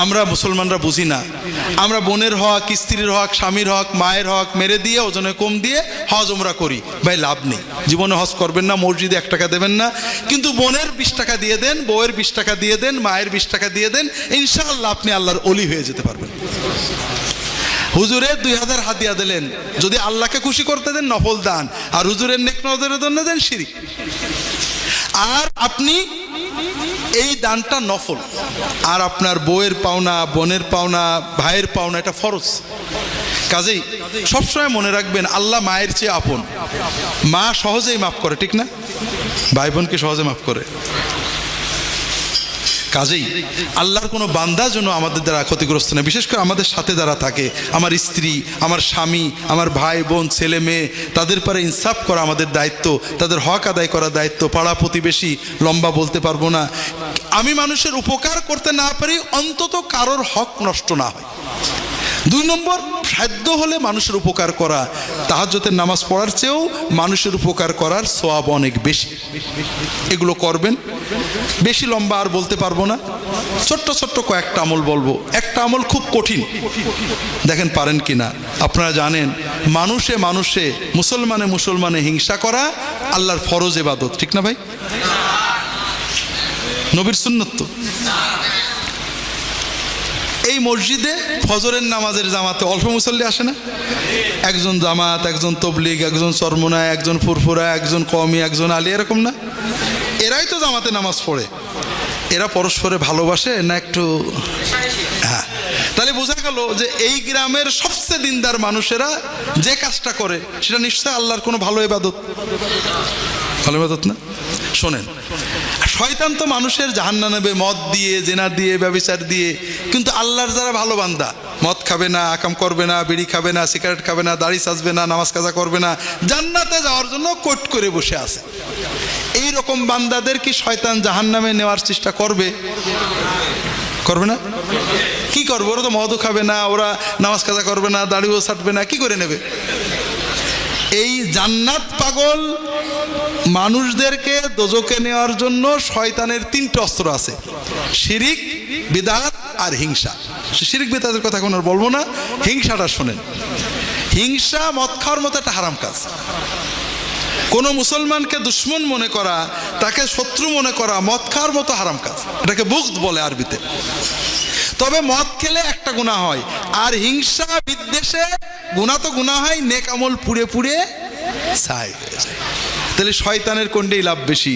আমরা মুসলমানরা বুঝি না, আমরা বোনের হক, স্ত্রীর হক, স্বামীর হক, মায়ের হক মেরে দিয়ে ওজনে কম দিয়ে হজ উমরা করি। ভাই লাভ নেই, জীবনে হজ করবেন না, মসজিদে 1 টাকা দেবেন না, কিন্তু বোনের 20 টাকা দিয়ে দেন, বউয়ের 20 টাকা দিয়ে দেন, মায়ের 20 টাকা দিয়ে দেন, ইনশাআল্লাহ আপনি আল্লাহর ওলি হয়ে যেতে পারবেন। হুজুরে 2000 হাদিয়া দিলেন, যদি আল্লাহকে খুশি করতে দেন নফল দান, আর হুজুরের নেক নজরের জন্য দেন শিরিক। আর আপনি এই দানটা নফল, আর আপনার বউয়ের পাওনা, বোনের পাওনা, ভাইয়ের পাওনা এটা ফরজ। কাজেই সবসময় মনে রাখবেন আল্লাহ মায়ের চেয়ে আপন। মা সহজেই মাফ করে, ঠিক না? ভাই বোনকে সহজে মাফ করে। কাজেই আল্লাহর কোনো বান্দা যেন আমাদের দ্বারা ক্ষতিগ্রস্ত না, বিশেষ করে আমাদের সাথে যারা থাকে, আমার স্ত্রী, আমার স্বামী, আমার ভাই বোন, ছেলে মেয়ে, তাদের পরে ইনসাফ করা আমাদের দায়িত্ব, তাদের হক আদায় করা দায়িত্ব। পাড়া প্রতিবেশী লম্বা বলতে পারবো না, আমি মানুষের উপকার করতে না পারি, অন্তত কারোর হক নষ্ট না হয়। 2 নম্বর, সাধ্য হলে মানুষের উপকার করা। তাহাজ্জুদের নামাজ পড়ার চেয়েও মানুষের উপকার করার সওয়াব অনেক বেশি। এগুলো করবেন। বেশি লম্বা আর বলতে পারবো না, ছোট্ট ছোট্ট কয়েকটা আমল বলবো। একটা আমল খুব কঠিন, দেখেন পারেন কিনা। আপনারা জানেন মানুষে মানুষে, মুসলমানে মুসলমানে হিংসা করা আল্লাহর ফরজ ইবাদত, ঠিক না ভাই? নবীর সুন্নত তো। এই মসজিদে ফজরের নামাজের জামাতে অল্প মুসল্লি আসে না? একজন জামাত, একজন তবলিগ, একজন চরমোনায়, একজন ফুরফুরা, একজন কওমি, একজন আলী, এরকম না? এরাই তো জামাতে নামাজ পড়ে। এরা পরস্পরে ভালোবাসে না একটু? হ্যাঁ, তাহলে বোঝা গেল যে এই গ্রামের সবচেয়ে দিনদার মানুষেরা যে কাজটা করে সেটা নিশ্চয় আল্লাহর কোনো ভালো ইবাদত। ভালো ইবাদত না? শোনেন, শয়তান তো মানুষের জাহান্নামে নেবে মদ দিয়ে, জেনা দিয়ে, ব্যভিচার দিয়ে, কিন্তু আল্লাহর যারা ভালো বান্দা, মদ খাবে না, আকাম করবে না, বিড়ি খাবে না, সিগারেট খাবে না, দাড়ি সাজবে না, নামাজ কাজা করবে না, জান্নাতে যাওয়ার জন্য কোট করে বসে আছে, এই রকম বান্দাদের কি শয়তান জাহান্নামে নেওয়ার চেষ্টা করবে? করবে না? কি করবে? ওরা তো মদও খাবে না, ওরা নামাজ কাজা করবে না, দাড়িও ছাটবে না, কি করে নেবে? এই জান্নাত পাগল মানুষদেরকে দোজখে নেওয়ার জন্য শয়তানের 3টে অস্ত্র আছে: শিরিক, বিদআত আর হিংসা। শিরিক বিদআতের কথা এখন আর বলবো না, হিংসাটা শোনেন। হিংসা মদ খাওয়ার মতো একটা হারাম কাজ। কোনো মুসলমানকে দুশ্মন মনে করা, তাকে শত্রু মনে করা মদ খাওয়ার মতো হারাম কাজ। এটাকে বুগদ বলে আরবিতে। তবে মদ খেলে একটা গুনাহ হয়, আর হিংসা বিদ্বেষে গুনাহ তো গুনাহ হয়, নেক আমল পুড়ে পুড়ে ছাই হয়ে যায়। তাহলে শয়তানের কোনটাই লাভ বেশি?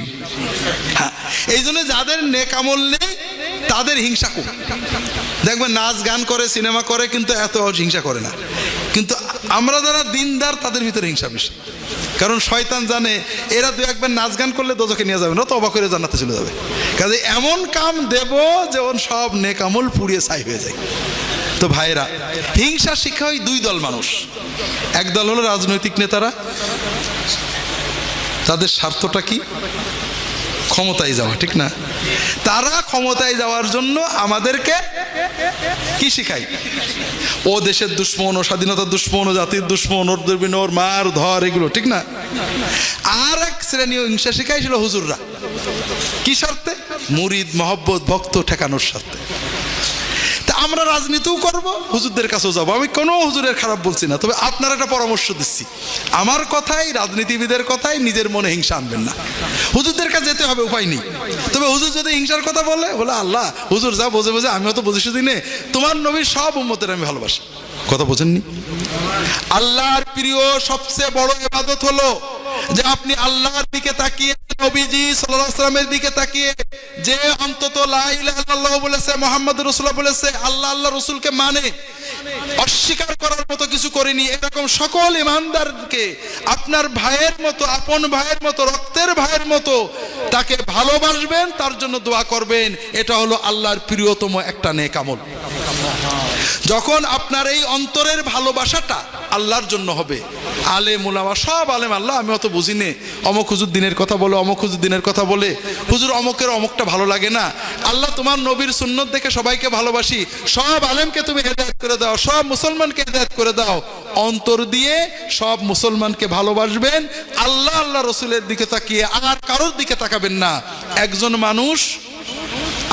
হ্যাঁ, এই জন্য যাদের নেক আমল নেই তাদের হিংসা কম। দেখবেন নাচ গান করে, সিনেমা করে, কিন্তু এত হিংসা করে না। কিন্তু আমরা যারা দিনদার তাদের ভিতরে হিংসা বেশি, কারণ শয়তান জানে এরা 2-1 নাচ গান করলে দোজখে নিয়ে যাবে না, তওবা করে জান্নাতে চলে যাবে। কাজে এমন কাম দেব যেমন সব নেক আমল পুড়িয়ে ছাই হয়ে যায়। তো ভাইরা, হিংসা শিক্ষা হয় 2 দল মানুষ। এক দল হলো রাজনৈতিক নেতারা, তাদের স্বার্থটা কি? ক্ষমতায় যাওয়া, ঠিক না? তারা ক্ষমতায় যাওয়ার জন্য আমাদেরকে কি শিখায়? ও দেশের দুশ্মন, ও স্বাধীনতার দুশ্মন, ও জাতির দুশ্মন, ওর দুর্বিন, ওর মার ধর, এগুলো, ঠিক না? আর এক শ্রেণীয় হিংসা শিখাইছিল হুজুররা। কি স্বার্থে? মুরিদ, মহব্বত, ভক্ত ঠেকানোর স্বার্থে। তা আমরা রাজনীতিও করব, হুজুরদের কাছেও যাবো। আমি কোনো হুজুরের খারাপ বলছি না, তবে আপনার একটা পরামর্শ দিচ্ছি। আমার কথাই, রাজনীতিবিদের কথাই নিজের মনে হিংসা আনবেন না। হুজুরদের কাছে যেতে হবে, উপায় নেই। তবে হুজুর যদি হিংসার কথা বলে, আল্লাহ হুজুর যা বোঝে বোঝে, আমিও তো বুঝি শুধু নে, তোমার নবীর সব উম্মতের আমি ভালোবাসি। কথা বোঝেননি? আল্লাহর প্রিয় সবচেয়ে বড় ইবাদত হলো যে আপনি আল্লাহর দিকে তাকিয়ে, নবীজি সাল্লাল্লাহু আলাইহি ওয়াসাল্লামের দিকে তাকিয়ে, যে অন্তত লা ইলাহা ইল্লাল্লাহ বলেছে, মুহাম্মাদুর রাসূলুল্লাহ বলেছে, আল্লাহ আল্লাহ রাসূলকে মানে, অস্বীকার করার মতো কিছু করেনি, এরকম সকল ইমানদারকে আপনার ভাইয়ের মতো, আপন ভাইয়ের মতো, রক্তের ভাইয়ের মতো তাকে ভালোবাসবেন, তার জন্য দোয়া করবেন। এটা হলো আল্লাহর প্রিয়তম একটা নেক আমল। যখন আপনার এই অন্তরের ভালোবাসাটা আল্লাহর জন্য হবে, আলেম উলামা সব আলেম, আল্লাহ আমি অত বুঝি নে, অমুক হুজুর দিনের কথা বলে, অমুক হুজুর দিনের কথা বলে, হুজুর অমুকের অমুকটা ভালো লাগে না, আল্লাহ তোমার নবীর সুন্নত দেখে সবাইকে ভালোবাসি, সব আলেমকে তুমি হেদায়েত করে দাও, সব মুসলমানকে হেদায়েত করে দাও। অন্তর দিয়ে সব মুসলমানকে ভালোবাসবেন, আল্লাহ আল্লাহ রসুলের দিকে তাকিয়ে, আর কারোর দিকে তাকাবেন না। একজন মানুষ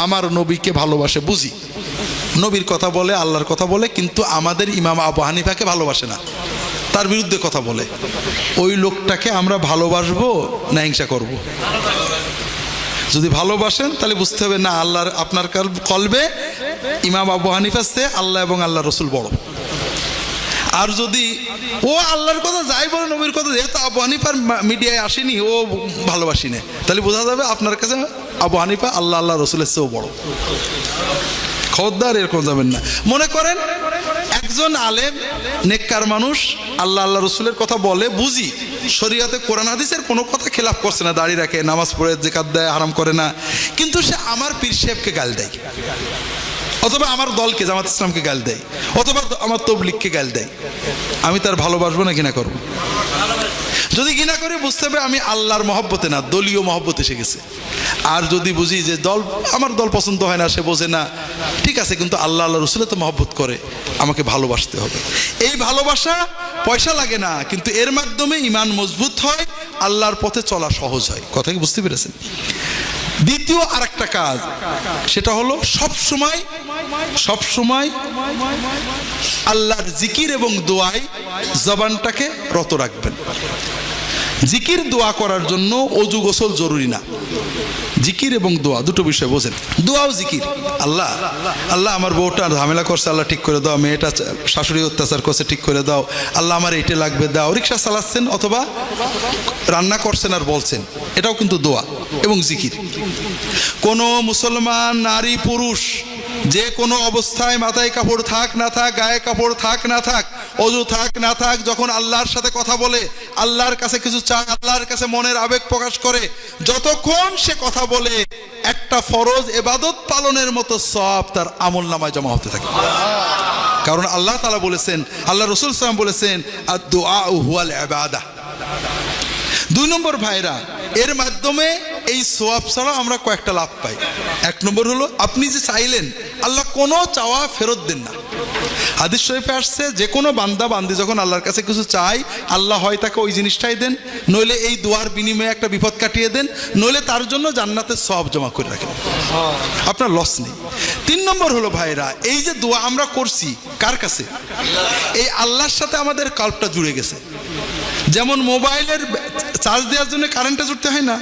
আমার নবীকে ভালোবাসে বুঝি, নবীর কথা বলে, আল্লাহর কথা বলে, কিন্তু আমাদের ইমাম আবু হানিফাকে ভালোবাসে না, তার বিরুদ্ধে কথা বলে, ওই লোকটাকে আমরা ভালোবাসবো না হিংসা করব? যদি ভালোবাসেন তাহলে বুঝতে হবে না, আল্লাহর আপনার কলবে ইমাম আবু হানিফার চেয়ে আল্লাহ এবং আল্লাহ রসুল বড়। আর যদি ও আল্লাহর কথা যাই বলে, নবীর কথা, যেহেতু আবু হানিফার মিডিয়ায় আসেনি, ও ভালোবাসি না, তাহলে বোঝা যাবে আপনার কাছে আবু হানিফা আল্লাহ আল্লাহ রসুলের চেয়েও বড়। খবরদার এরকম যাবেন না। মনে করেন একজন আলেম নেককার মানুষ আল্লাহ আল্লাহ রসুলের কথা বলে, বুঝি শরীয়তে কোরআন হাদিসের কোনো কথা খেলাফ করছে না, দাড়ি রাখে, নামাজ পড়ে, যাকাত দেয়, হারাম করে না, কিন্তু সে আমার পীর সাহেবকে গাল দেয়, অথবা আমার দলকে জামাত ইসলামকে গাল দেয়, অথবা আমার তবলিগকে গাল দেয়, আমি তার ভালোবাসবো না ঘৃণা করবো? যদি ঘৃণা করে বুঝতে হবে আমি আল্লাহর মহব্বতে না, দলীয় মহব্বতে এসে গেছে। আর যদি বুঝি যে আমার দল পছন্দ হয় না, সে বোঝে না, ঠিক আছে, কিন্তু আল্লাহ আল্লাহ রসুলে তো মহব্বত করে, আমাকে ভালোবাসতে হবে। এই ভালোবাসা পয়সা লাগে না, কিন্তু এর মাধ্যমে ঈমান মজবুত হয়, আল্লাহর পথে চলা সহজ হয়। কথা কি বুঝতে পেরেছেন? দ্বিতীয় আরেকটা কাজ, সেটা হলো সবসময় আল্লাহর জিকির এবং দোয়ায় জবানটাকে রত রাখবেন। জিকির দোয়া করার জন্য অজু গোসল জরুরি না। জিকির এবং দোয়া দুটো বিষয় বোঝেন। দোয়াও জিকির। আল্লাহ আল্লাহ আমার বউটা ঝামেলা করছে, আল্লাহ ঠিক করে দাও, মেয়েটা শাশুড়ি অত্যাচার করছে, ঠিক করে দাও, আল্লাহ আমার এইটা লাগবে দাও। রিক্সা চালাচ্ছেন অথবা রান্না করছেন আর বলছেন, এটাও কিন্তু দোয়া এবং জিকির। কোনো মুসলমান নারী পুরুষ যে কোনো অবস্থায় মাথায় কাপড় থাক না থাক, গায়ে কাপড় থাক না থাক, অজু থাক না থাক, যখন আল্লাহর সাথে কথা বলে, আল্লাহর কাছে কিছু চায়, আল্লাহর কাছে মনের আবেগ প্রকাশ করে, যতক্ষণ সে কথা বলে একটা ফরজ ইবাদত পালনের মতো সওয়াব তার আমলনামায় জমা হতে থাকে। কারণ আল্লাহ তাআলা বলেছেন, আল্লাহ রাসূল সাল্লাল্লাহু আলাইহি ওয়াসাল্লাম বলেছেন, আদ-দুআ হুয়াল ইবাদাহ। 2 নম্বর ভাইরা, এর মাধ্যমে এই সওয়াব ছাড়া আমরা কয়েকটা লাভ পাই। 1 নম্বর হলো, আপনি যে চাইলেন, আল্লাহ কোনো চাওয়া ফেরত দেন না। হাদিস শরীফে আসছে, যে কোনো বান্দা বান্দি যখন আল্লাহর কাছে কিছু চাই, আল্লাহ হয় তাকে ওই জিনিসটাই দেন, নইলে এই দোয়ার বিনিময়ে একটা বিপদ কাটিয়ে দেন, নইলে তার জন্য জান্নাতের সওয়াব জমা করে রাখেন, আপনার লস নেই। 3 নম্বর হলো ভাইরা, এই যে দোয়া আমরা করছি কার কাছে? এই আল্লাহর সাথে আমাদের কল্পটা জুড়ে গেছে। যেমন মোবাইলের চার্জ দেওয়ার জন্য কারেন্টে জুড়তে হয় না,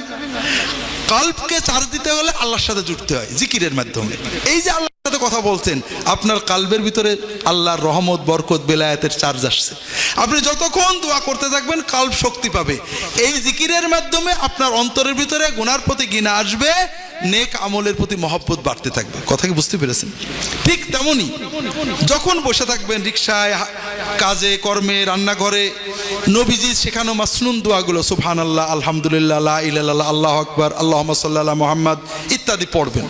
কল্পকে চার্জ দিতে হলে আল্লাহর সাথে জুড়তে হয় জিকিরের মাধ্যমে। এই যে আল্লাহর সাথে কথা বলছেন, আপনার কলবের ভিতরে আল্লাহর রহমত, বরকত, বেলায়েতের চার্জ আসছে। আপনি যতক্ষণ দোয়া করতে থাকবেন, কলব শক্তি পাবে। এই জিকিরের মাধ্যমে আপনার অন্তরের ভিতরে গুনার প্রতি ঘৃণা আসবে, নেক আমলের প্রতি মহব্বত বাড়তে থাকবে। কথা কি বুঝতে পেরেছেন? ঠিক তেমনি যখন বসে থাকবেন রিকশায়, কাজে কর্মে, রান্নাঘরে, নবীজি শেখানো মাসনুন দোয়াগুলো, সুবহানাল্লাহ, আলহামদুলিল্লাহ, লা ইলাহা ইল্লাল্লাহ, আল্লাহু আকবার, আল্লাহুম্মা সাল্লি আলা মুহাম্মাদ ইত্যাদি পড়বেন।